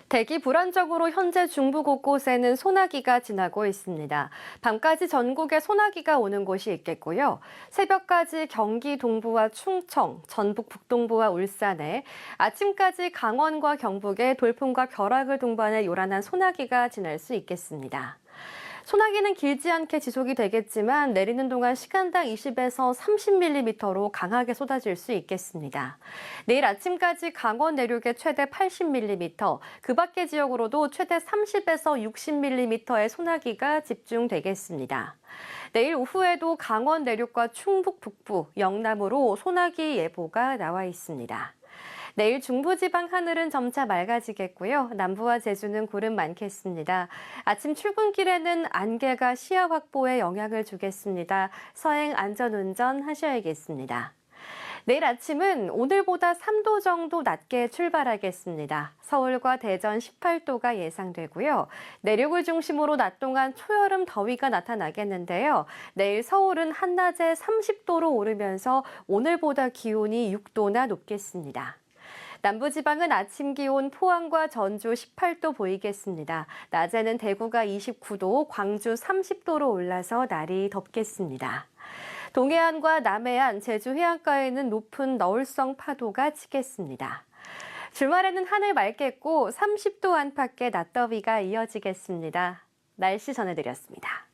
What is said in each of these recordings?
대기 불안정으로 현재 중부 곳곳에는 소나기가 지나고 있습니다. 밤까지 전국에 소나기가 오는 곳이 있겠고요. 새벽까지 경기 동부와 충청, 전북 북동부와 울산에, 아침까지 강원과 경북에 돌풍과 벼락을 동반해 요란한 소나기가 지날 수 있겠습니다. 소나기는 길지 않게 지속이 되겠지만 내리는 동안 시간당 20에서 30mm로 강하게 쏟아질 수 있겠습니다. 내일 아침까지 강원 내륙에 최대 80mm, 그 밖의 지역으로도 최대 30에서 60mm의 소나기가 집중되겠습니다. 내일 오후에도 강원 내륙과 충북 북부, 영남으로 소나기 예보가 나와 있습니다. 내일 중부지방 하늘은 점차 맑아지겠고요. 남부와 제주는 구름 많겠습니다. 아침 출근길에는 안개가 시야 확보에 영향을 주겠습니다. 서행 안전운전 하셔야겠습니다. 내일 아침은 오늘보다 3도 정도 낮게 출발하겠습니다. 서울과 대전 18도가 예상되고요. 내륙을 중심으로 낮 동안 초여름 더위가 나타나겠는데요. 내일 서울은 한낮에 30도로 오르면서 오늘보다 기온이 6도나 높겠습니다. 남부지방은 아침 기온 포항과 전주 18도 보이겠습니다. 낮에는 대구가 29도, 광주 30도로 올라서 날이 덥겠습니다. 동해안과 남해안, 제주 해안가에는 높은 너울성 파도가 치겠습니다. 주말에는 하늘 맑겠고 30도 안팎의 낮더위가 이어지겠습니다. 날씨 전해드렸습니다.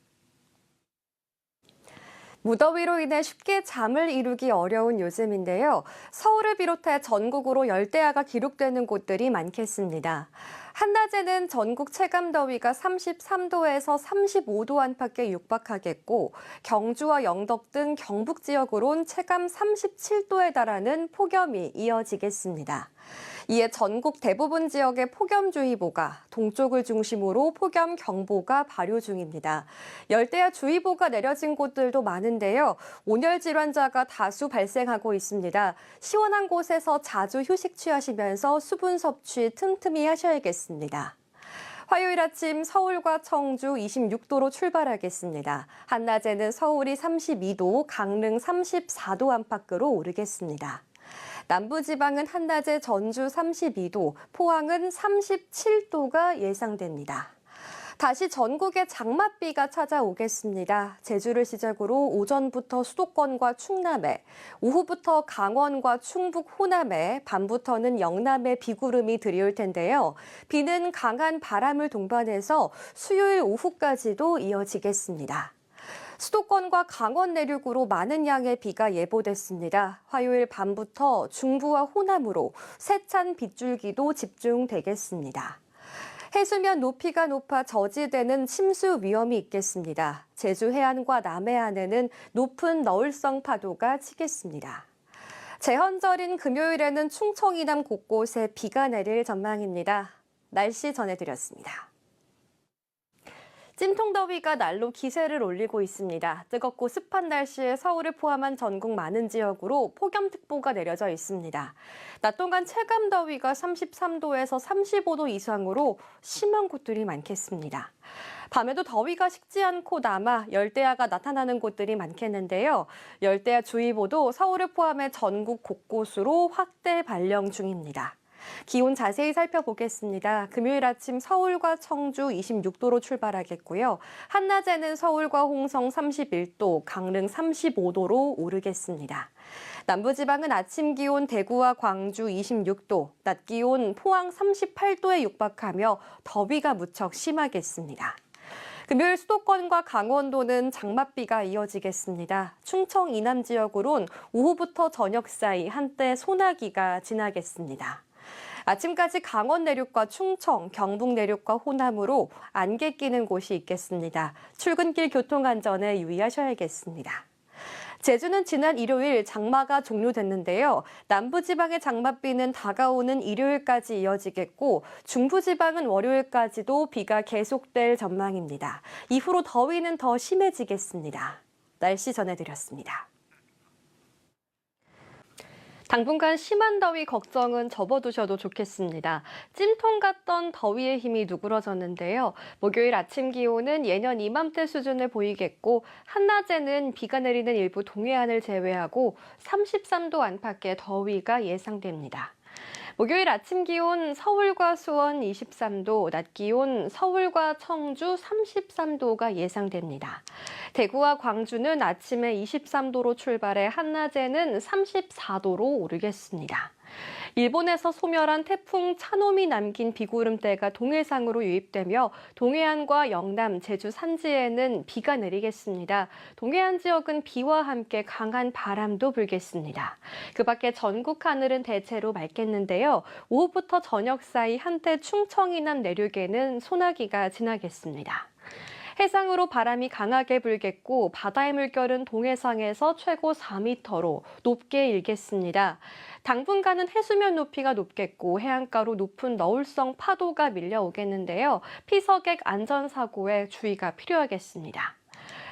무더위로 인해 쉽게 잠을 이루기 어려운 요즘인데요. 서울을 비롯해 전국으로 열대야가 기록되는 곳들이 많겠습니다. 한낮에는 전국 체감더위가 33도에서 35도 안팎에 육박하겠고 경주와 영덕 등 경북 지역으론 체감 37도에 달하는 폭염이 이어지겠습니다. 이에 전국 대부분 지역에 폭염주의보가, 동쪽을 중심으로 폭염경보가 발효 중입니다. 열대야주의보가 내려진 곳들도 많은데요. 온열 질환자가 다수 발생하고 있습니다. 시원한 곳에서 자주 휴식 취하시면서 수분 섭취 틈틈이 하셔야겠습니다. 화요일 아침 서울과 청주 26도로 출발하겠습니다. 한낮에는 서울이 32도, 강릉 34도 안팎으로 오르겠습니다. 남부지방은 한낮에 전주 32도, 포항은 37도가 예상됩니다. 다시 전국에 장맛비가 찾아오겠습니다. 제주를 시작으로 오전부터 수도권과 충남에, 오후부터 강원과 충북 호남에, 밤부터는 영남에 비구름이 들이올 텐데요. 비는 강한 바람을 동반해서 수요일 오후까지도 이어지겠습니다. 수도권과 강원 내륙으로 많은 양의 비가 예보됐습니다. 화요일 밤부터 중부와 호남으로 세찬 빗줄기도 집중되겠습니다. 해수면 높이가 높아 저지대는 침수 위험이 있겠습니다. 제주 해안과 남해안에는 높은 너울성 파도가 치겠습니다. 제헌절인 금요일에는 충청 이남 곳곳에 비가 내릴 전망입니다. 날씨 전해드렸습니다. 찜통더위가 날로 기세를 올리고 있습니다. 뜨겁고 습한 날씨에 서울을 포함한 전국 많은 지역으로 폭염특보가 내려져 있습니다. 낮 동안 체감더위가 33도에서 35도 이상으로 심한 곳들이 많겠습니다. 밤에도 더위가 식지 않고 남아 열대야가 나타나는 곳들이 많겠는데요. 열대야주의보도 서울을 포함해 전국 곳곳으로 확대 발령 중입니다. 기온 자세히 살펴보겠습니다. 금요일 아침 서울과 청주 26도로 출발하겠고요. 한낮에는 서울과 홍성 31도, 강릉 35도로 오르겠습니다. 남부지방은 아침 기온 대구와 광주 26도, 낮 기온 포항 38도에 육박하며 더위가 무척 심하겠습니다. 금요일 수도권과 강원도는 장맛비가 이어지겠습니다. 충청 이남 지역으론 오후부터 저녁 사이 한때 소나기가 지나겠습니다. 아침까지 강원 내륙과 충청, 경북 내륙과 호남으로 안개 끼는 곳이 있겠습니다. 출근길 교통안전에 유의하셔야겠습니다. 제주는 지난 일요일 장마가 종료됐는데요. 남부지방의 장맛비는 다가오는 일요일까지 이어지겠고 중부지방은 월요일까지도 비가 계속될 전망입니다. 이후로 더위는 더 심해지겠습니다. 날씨 전해드렸습니다. 당분간 심한 더위 걱정은 접어두셔도 좋겠습니다. 찜통 같던 더위의 힘이 누그러졌는데요. 목요일 아침 기온은 예년 이맘때 수준을 보이겠고 한낮에는 비가 내리는 일부 동해안을 제외하고 33도 안팎의 더위가 예상됩니다. 목요일 아침 기온 서울과 수원 23도, 낮 기온 서울과 청주 33도가 예상됩니다. 대구와 광주는 아침에 23도로 출발해 한낮에는 34도로 오르겠습니다. 일본에서 소멸한 태풍 차놈이 남긴 비구름대가 동해상으로 유입되며 동해안과 영남, 제주 산지에는 비가 내리겠습니다. 동해안 지역은 비와 함께 강한 바람도 불겠습니다. 그 밖에 전국 하늘은 대체로 맑겠는데요. 오후부터 저녁 사이 한때 충청 이남 내륙에는 소나기가 지나겠습니다. 해상으로 바람이 강하게 불겠고 바다의 물결은 동해상에서 최고 4m로 높게 일겠습니다. 당분간은 해수면 높이가 높겠고 해안가로 높은 너울성 파도가 밀려오겠는데요. 피서객 안전사고에 주의가 필요하겠습니다.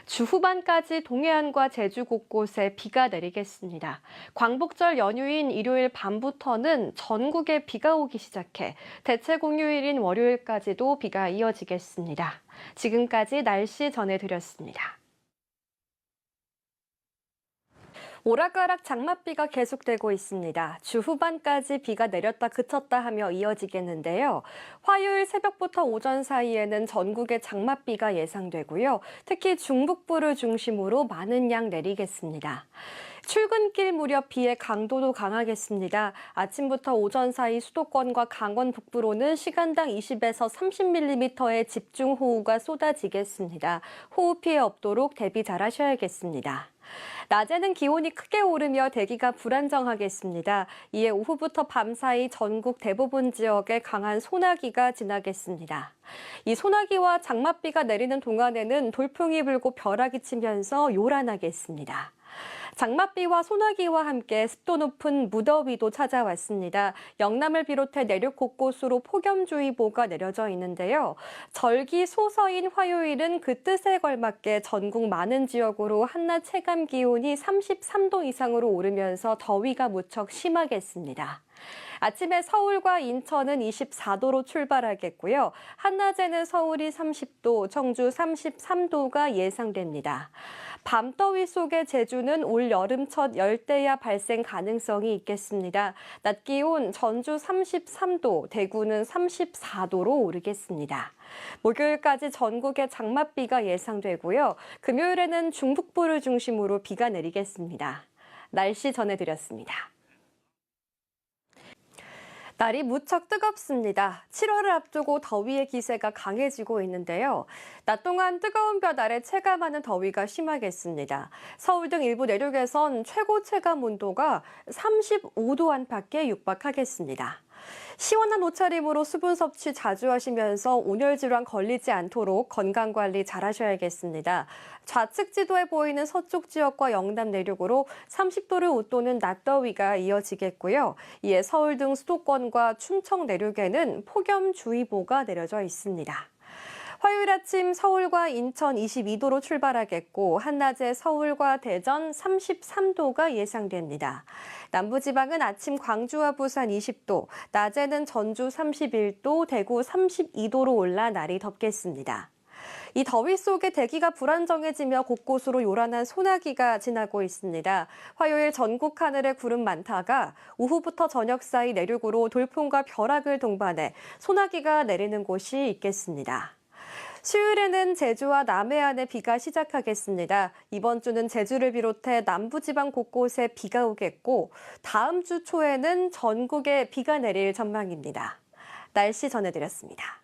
주 후반까지 동해안과 제주 곳곳에 비가 내리겠습니다. 광복절 연휴인 일요일 밤부터는 전국에 비가 오기 시작해 대체 공휴일인 월요일까지도 비가 이어지겠습니다. 지금까지 날씨 전해드렸습니다. 오락가락 장맛비가 계속되고 있습니다. 주 후반까지 비가 내렸다 그쳤다 하며 이어지겠는데요. 화요일 새벽부터 오전 사이에는 전국에 장맛비가 예상되고요. 특히 중북부를 중심으로 많은 양 내리겠습니다. 출근길 무렵 비의 강도도 강하겠습니다. 아침부터 오전 사이 수도권과 강원 북부로는 시간당 20에서 30mm의 집중호우가 쏟아지겠습니다. 호우 피해 없도록 대비 잘 하셔야겠습니다. 낮에는 기온이 크게 오르며 대기가 불안정하겠습니다. 이에 오후부터 밤사이 전국 대부분 지역에 강한 소나기가 지나겠습니다. 이 소나기와 장맛비가 내리는 동안에는 돌풍이 불고 벼락이 치면서 요란하겠습니다. 장맛비와 소나기와 함께 습도 높은 무더위도 찾아왔습니다. 영남을 비롯해 내륙 곳곳으로 폭염주의보가 내려져 있는데요. 절기 소서인 화요일은 그 뜻에 걸맞게 전국 많은 지역으로 한낮 체감 기온이 33도 이상으로 오르면서 더위가 무척 심하겠습니다. 아침에 서울과 인천은 24도로 출발하겠고요. 한낮에는 서울이 30도, 청주 33도가 예상됩니다. 밤더위 속에 제주는 올 여름 첫 열대야 발생 가능성이 있겠습니다. 낮 기온 전주 33도, 대구는 34도로 오르겠습니다. 목요일까지 전국에 장맛비가 예상되고요. 금요일에는 중북부를 중심으로 비가 내리겠습니다. 날씨 전해드렸습니다. 날이 무척 뜨겁습니다. 7월을 앞두고 더위의 기세가 강해지고 있는데요. 낮 동안 뜨거운 볕 아래 체감하는 더위가 심하겠습니다. 서울 등 일부 내륙에선 최고 체감 온도가 35도 안팎에 육박하겠습니다. 시원한 옷차림으로 수분 섭취 자주 하시면서 온열 질환 걸리지 않도록 건강관리 잘 하셔야겠습니다. 좌측 지도에 보이는 서쪽 지역과 영남 내륙으로 30도를 웃도는 낮더위가 이어지겠고요. 이에 서울 등 수도권과 충청 내륙에는 폭염주의보가 내려져 있습니다. 화요일 아침 서울과 인천 22도로 출발하겠고 한낮에 서울과 대전 33도가 예상됩니다. 남부지방은 아침 광주와 부산 20도, 낮에는 전주 31도, 대구 32도로 올라 날이 덥겠습니다. 이 더위 속에 대기가 불안정해지며 곳곳으로 요란한 소나기가 지나고 있습니다. 화요일 전국 하늘에 구름 많다가 오후부터 저녁 사이 내륙으로 돌풍과 벼락을 동반해 소나기가 내리는 곳이 있겠습니다. 수요일에는 제주와 남해안에 비가 시작하겠습니다. 이번 주는 제주를 비롯해 남부지방 곳곳에 비가 오겠고 다음 주 초에는 전국에 비가 내릴 전망입니다. 날씨 전해드렸습니다.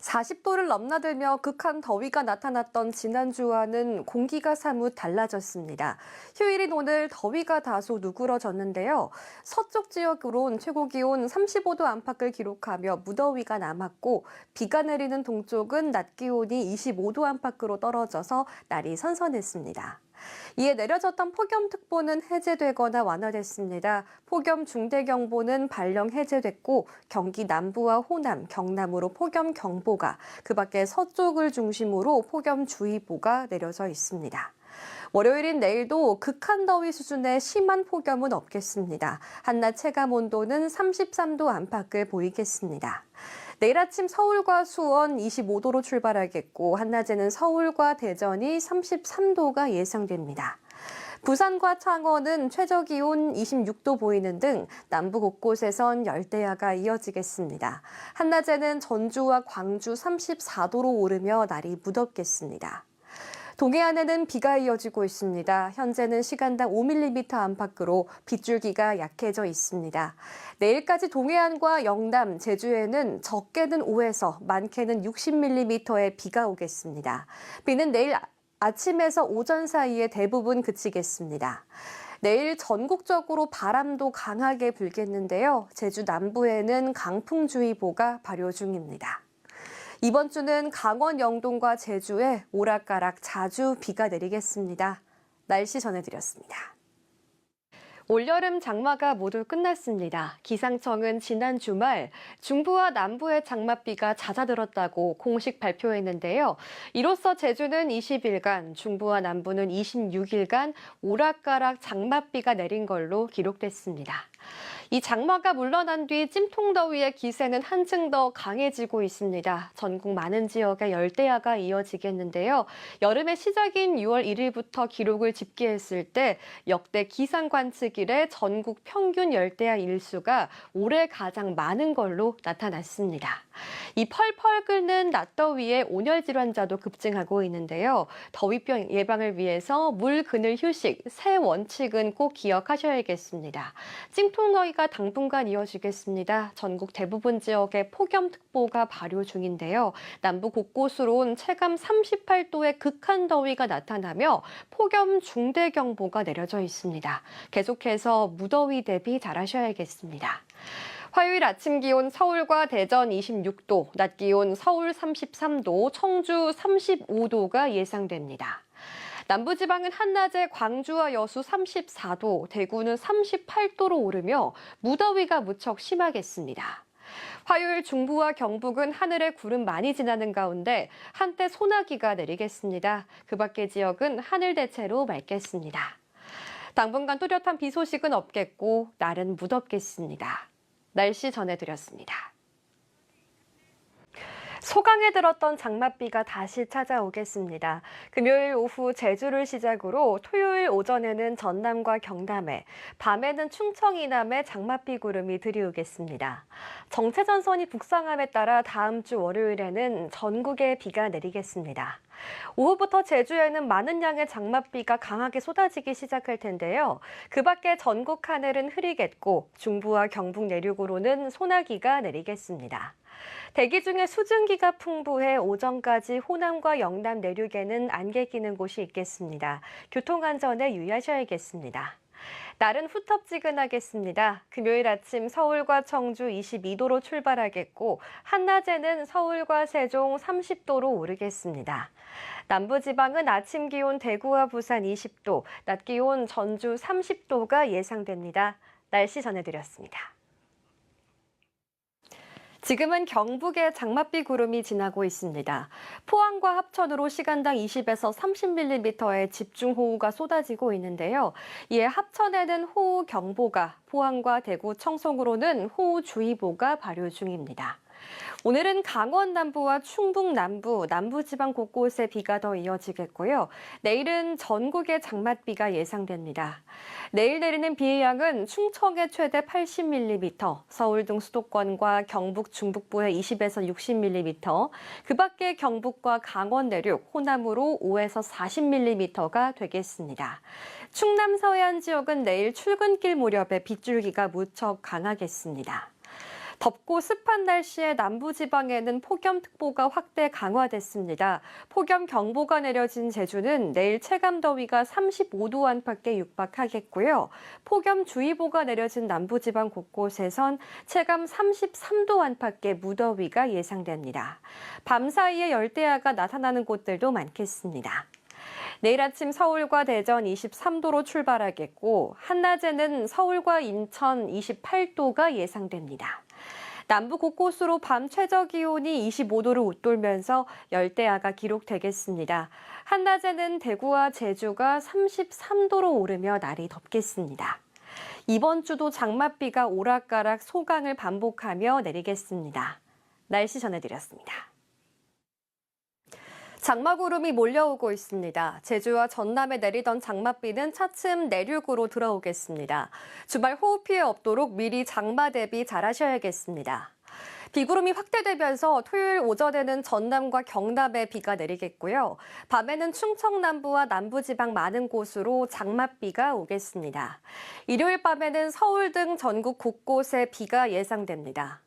40도를 넘나들며 극한 더위가 나타났던 지난주와는 공기가 사뭇 달라졌습니다. 휴일인 오늘 더위가 다소 누그러졌는데요. 서쪽 지역으론 최고 기온 35도 안팎을 기록하며 무더위가 남았고 비가 내리는 동쪽은 낮 기온이 25도 안팎으로 떨어져서 날이 선선했습니다. 이에 내려졌던 폭염특보는 해제되거나 완화됐습니다. 폭염 중대경보는 발령 해제됐고 경기 남부와 호남, 경남으로 폭염경보가, 그 밖에 서쪽을 중심으로 폭염주의보가 내려져 있습니다. 월요일인 내일도 극한 더위 수준의 심한 폭염은 없겠습니다. 한낮 체감 온도는 33도 안팎을 보이겠습니다. 내일 아침 서울과 수원 25도로 출발하겠고 한낮에는 서울과 대전이 33도가 예상됩니다. 부산과 창원은 최저기온 26도 보이는 등 남부 곳곳에선 열대야가 이어지겠습니다. 한낮에는 전주와 광주 34도로 오르며 날이 무덥겠습니다. 동해안에는 비가 이어지고 있습니다. 현재는 시간당 5mm 안팎으로 빗줄기가 약해져 있습니다. 내일까지 동해안과 영남, 제주에는 적게는 5에서 많게는 60mm의 비가 오겠습니다. 비는 내일 아침에서 오전 사이에 대부분 그치겠습니다. 내일 전국적으로 바람도 강하게 불겠는데요. 제주 남부에는 강풍주의보가 발효 중입니다. 이번 주는 강원 영동과 제주에 오락가락 자주 비가 내리겠습니다. 날씨 전해드렸습니다. 올여름 장마가 모두 끝났습니다. 기상청은 지난 주말 중부와 남부의 장맛비가 잦아들었다고 공식 발표했는데요. 이로써 제주는 20일간, 중부와 남부는 26일간 오락가락 장맛비가 내린 걸로 기록됐습니다. 이 장마가 물러난 뒤 찜통더위의 기세는 한층 더 강해지고 있습니다. 전국 많은 지역에 열대야가 이어지겠는데요. 여름의 시작인 6월 1일부터 기록을 집계했을 때 역대 기상 관측 이래 전국 평균 열대야 일수가 올해 가장 많은 걸로 나타났습니다. 이 펄펄 끓는 낮더위에 온열 질환자도 급증하고 있는데요. 더위병 예방을 위해서 물, 그늘, 휴식, 세 원칙은 꼭 기억하셔야겠습니다. 찜통더위가 당분간 이어지겠습니다. 전국 대부분 지역에 폭염특보가 발효 중인데요. 남부 곳곳으론 체감 38도의 극한 더위가 나타나며 폭염 중대경보가 내려져 있습니다. 계속해서 무더위 대비 잘하셔야겠습니다. 화요일 아침 기온 서울과 대전 26도, 낮 기온 서울 33도, 청주 35도가 예상됩니다. 남부지방은 한낮에 광주와 여수 34도, 대구는 38도로 오르며 무더위가 무척 심하겠습니다. 화요일 중부와 경북은 하늘에 구름 많이 지나는 가운데 한때 소나기가 내리겠습니다. 그 밖의 지역은 하늘 대체로 맑겠습니다. 당분간 뚜렷한 비 소식은 없겠고 날은 무덥겠습니다. 날씨 전해드렸습니다. 소강에 들었던 장맛비가 다시 찾아오겠습니다. 금요일 오후 제주를 시작으로 토요일 오전에는 전남과 경남에, 밤에는 충청 이남에 장맛비 구름이 들이오겠습니다. 정체전선이 북상함에 따라 다음 주 월요일에는 전국에 비가 내리겠습니다. 오후부터 제주에는 많은 양의 장맛비가 강하게 쏟아지기 시작할 텐데요. 그 밖에 전국 하늘은 흐리겠고 중부와 경북 내륙으로는 소나기가 내리겠습니다. 대기 중에 수증기가 풍부해 오전까지 호남과 영남 내륙에는 안개 끼는 곳이 있겠습니다. 교통안전에 유의하셔야겠습니다. 날은 후텁지근하겠습니다. 금요일 아침 서울과 청주 22도로 출발하겠고 한낮에는 서울과 세종 30도로 오르겠습니다. 남부지방은 아침 기온 대구와 부산 20도, 낮 기온 전주 30도가 예상됩니다. 날씨 전해드렸습니다. 지금은 경북에 장맛비 구름이 지나고 있습니다. 포항과 합천으로 시간당 20에서 30mm의 집중호우가 쏟아지고 있는데요. 이에 합천에는 호우경보가, 포항과 대구, 청송으로는 호우주의보가 발효 중입니다. 오늘은 강원 남부와 충북 남부, 남부지방 곳곳에 비가 더 이어지겠고요. 내일은 전국에 장맛비가 예상됩니다. 내일 내리는 비의 양은 충청에 최대 80mm, 서울 등 수도권과 경북 중북부에 20에서 60mm, 그 밖에 경북과 강원 내륙, 호남으로 5에서 40mm가 되겠습니다. 충남 서해안 지역은 내일 출근길 무렵에 빗줄기가 무척 강하겠습니다. 덥고 습한 날씨에 남부지방에는 폭염특보가 확대 강화됐습니다. 폭염경보가 내려진 제주는 내일 체감더위가 35도 안팎에 육박하겠고요. 폭염주의보가 내려진 남부지방 곳곳에선 체감 33도 안팎의 무더위가 예상됩니다. 밤사이에 열대야가 나타나는 곳들도 많겠습니다. 내일 아침 서울과 대전 23도로 출발하겠고 한낮에는 서울과 인천 28도가 예상됩니다. 남부 곳곳으로 밤 최저기온이 25도를 웃돌면서 열대야가 기록되겠습니다. 한낮에는 대구와 제주가 33도로 오르며 날이 덥겠습니다. 이번 주도 장맛비가 오락가락 소강을 반복하며 내리겠습니다. 날씨 전해드렸습니다. 장마구름이 몰려오고 있습니다. 제주와 전남에 내리던 장맛비는 차츰 내륙으로 들어오겠습니다. 주말 호우 피해 없도록 미리 장마 대비 잘하셔야겠습니다. 비구름이 확대되면서 토요일 오전에는 전남과 경남에 비가 내리겠고요. 밤에는 충청 남부와 남부지방 많은 곳으로 장맛비가 오겠습니다. 일요일 밤에는 서울 등 전국 곳곳에 비가 예상됩니다.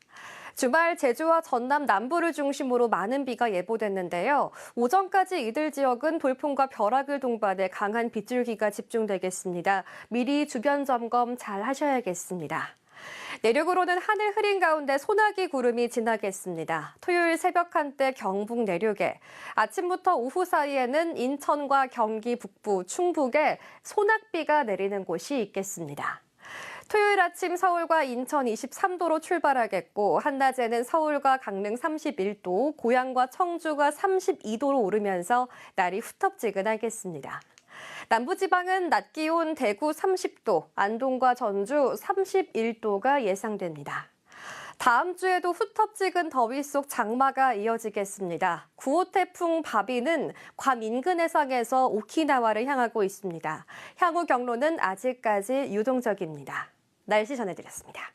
주말 제주와 전남 남부를 중심으로 많은 비가 예보됐는데요. 오전까지 이들 지역은 돌풍과 벼락을 동반해 강한 빗줄기가 집중되겠습니다. 미리 주변 점검 잘 하셔야겠습니다. 내륙으로는 하늘 흐린 가운데 소나기 구름이 지나겠습니다. 토요일 새벽 한때 경북 내륙에, 아침부터 오후 사이에는 인천과 경기 북부, 충북에 소낙비가 내리는 곳이 있겠습니다. 토요일 아침 서울과 인천 23도로 출발하겠고 한낮에는 서울과 강릉 31도, 고양과 청주가 32도로 오르면서 날이 후텁지근하겠습니다. 남부지방은 낮 기온 대구 30도, 안동과 전주 31도가 예상됩니다. 다음 주에도 후텁지근 더위 속 장마가 이어지겠습니다. 9호 태풍 바비는 괌 인근 해상에서 오키나와를 향하고 있습니다. 향후 경로는 아직까지 유동적입니다. 날씨 전해드렸습니다.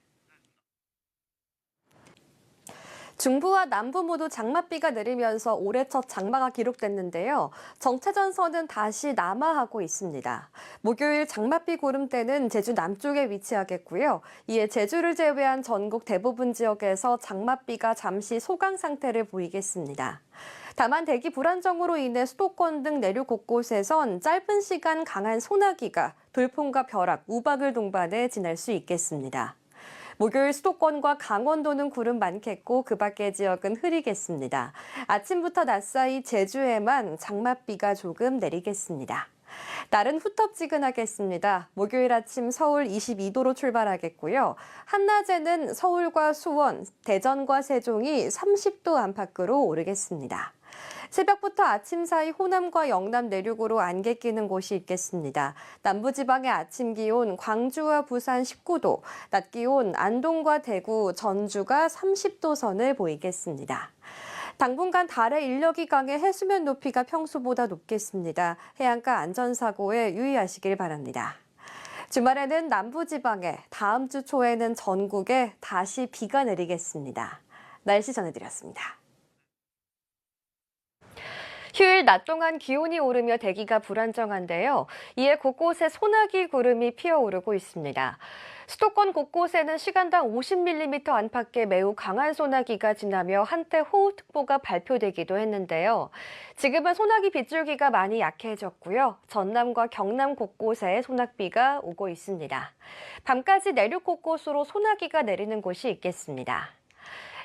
중부와 남부 모두 장맛비가 내리면서 올해 첫 장마가 기록됐는데요. 정체전선은 다시 남하하고 있습니다. 목요일 장맛비 구름대는 제주 남쪽에 위치하겠고요. 이에 제주를 제외한 전국 대부분 지역에서 장맛비가 잠시 소강 상태를 보이겠습니다. 다만 대기 불안정으로 인해 수도권 등 내륙 곳곳에선 짧은 시간 강한 소나기가 돌풍과 벼락, 우박을 동반해 지날 수 있겠습니다. 목요일 수도권과 강원도는 구름 많겠고 그 밖의 지역은 흐리겠습니다. 아침부터 낮 사이 제주에만 장맛비가 조금 내리겠습니다. 날은 후텁지근하겠습니다. 목요일 아침 서울 22도로 출발하겠고요. 한낮에는 서울과 수원, 대전과 세종이 30도 안팎으로 오르겠습니다. 새벽부터 아침 사이 호남과 영남 내륙으로 안개 끼는 곳이 있겠습니다. 남부지방의 아침 기온 광주와 부산 19도, 낮 기온 안동과 대구, 전주가 30도 선을 보이겠습니다. 당분간 달의 인력이 강해 해수면 높이가 평소보다 높겠습니다. 해안가 안전사고에 유의하시길 바랍니다. 주말에는 남부지방에, 다음 주 초에는 전국에 다시 비가 내리겠습니다. 날씨 전해드렸습니다. 휴일 낮 동안 기온이 오르며 대기가 불안정한데요. 이에 곳곳에 소나기 구름이 피어오르고 있습니다. 수도권 곳곳에는 시간당 50mm 안팎의 매우 강한 소나기가 지나며 한때 호우특보가 발표되기도 했는데요. 지금은 소나기 빗줄기가 많이 약해졌고요. 전남과 경남 곳곳에 소낙비가 오고 있습니다. 밤까지 내륙 곳곳으로 소나기가 내리는 곳이 있겠습니다.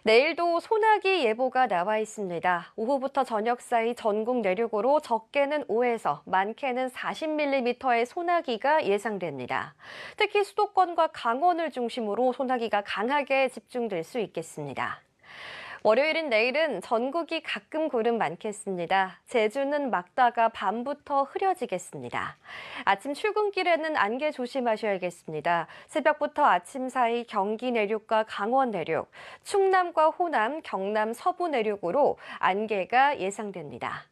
내일도 소나기 예보가 나와 있습니다. 오후부터 저녁 사이 전국 내륙으로 적게는 5에서 많게는 40mm의 소나기가 예상됩니다. 특히 수도권과 강원을 중심으로 소나기가 강하게 집중될 수 있겠습니다. 월요일인 내일은 전국이 가끔 구름 많겠습니다. 제주는 막다가 밤부터 흐려지겠습니다. 아침 출근길에는 안개 조심하셔야겠습니다. 새벽부터 아침 사이 경기 내륙과 강원 내륙, 충남과 호남, 경남 서부 내륙으로 안개가 예상됩니다.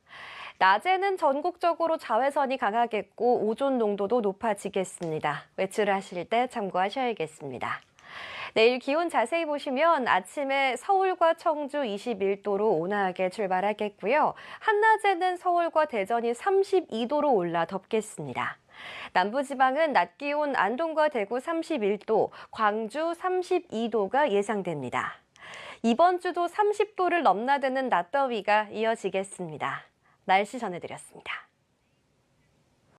낮에는 전국적으로 자외선이 강하겠고 오존 농도도 높아지겠습니다. 외출을 하실 때 참고하셔야겠습니다. 내일 기온 자세히 보시면 아침에 서울과 청주 21도로 온화하게 출발하겠고요. 한낮에는 서울과 대전이 32도로 올라 덥겠습니다. 남부지방은 낮 기온 안동과 대구 31도, 광주 32도가 예상됩니다. 이번 주도 30도를 넘나드는 낮더위가 이어지겠습니다. 날씨 전해드렸습니다.